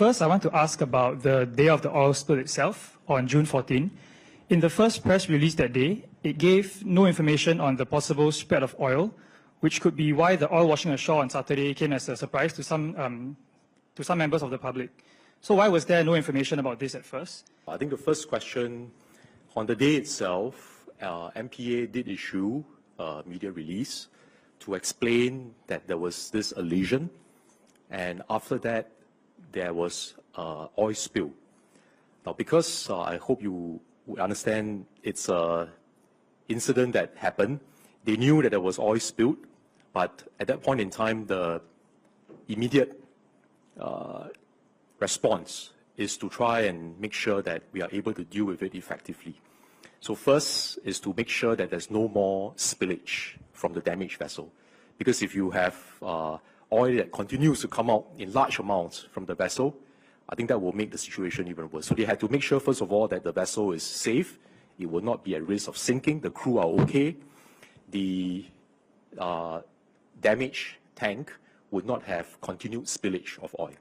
First, I want to ask about the day of the oil spill itself, on June 14. In the first press release that day, it gave no information on the possible spread of oil, which could be why the oil washing ashore on Saturday came as a surprise to some members of the public. So why was there no information about this at first? I think the first question, on the day itself, MPA did issue a media release to explain that there was this lesion, and after that, there was oil spill. Now, because I hope you understand it's an incident that happened, they knew that there was oil spilled, but at that point in time, the immediate response is to try and make sure that we are able to deal with it effectively. So first is to make sure that there's no more spillage from the damaged vessel. Because if you have oil that continues to come out in large amounts from the vessel, I think that will make the situation even worse. So they had to make sure, first of all, that the vessel is safe. It will not be at risk of sinking. The crew are okay. The damaged tank would not have continued spillage of oil.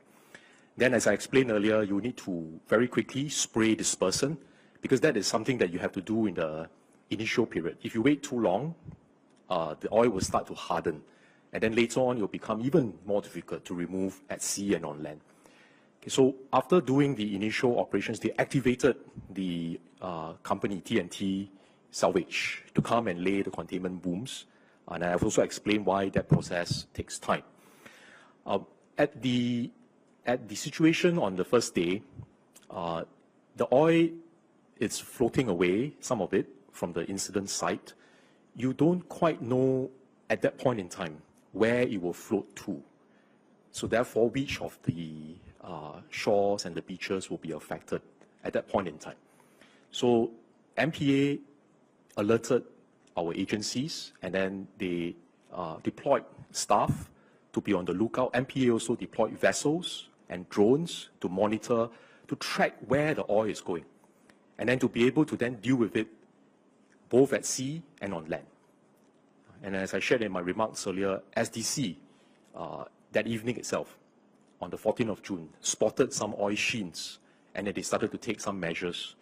Then, as I explained earlier, you need to very quickly spray dispersant, because that is something that you have to do in the initial period. If you wait too long, the oil will start to harden, and then later on it will become even more difficult to remove at sea and on land. Okay, so after doing the initial operations, they activated the company TNT Salvage to come and lay the containment booms, and I've also explained why that process takes time. At the situation on the first day, the oil is floating away, some of it, from the incident site. You don't quite know at that point in time where it will float to. So therefore, which of the shores and the beaches will be affected at that point in time. So MPA alerted our agencies, and then they deployed staff to be on the lookout. MPA also deployed vessels and drones to monitor, to track where the oil is going, and then to be able to then deal with it both at sea and on land. And as I shared in my remarks earlier, SDC, that evening itself, on the 14th of June, spotted some oil sheens, and then they started to take some measures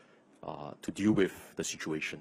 to deal with the situation.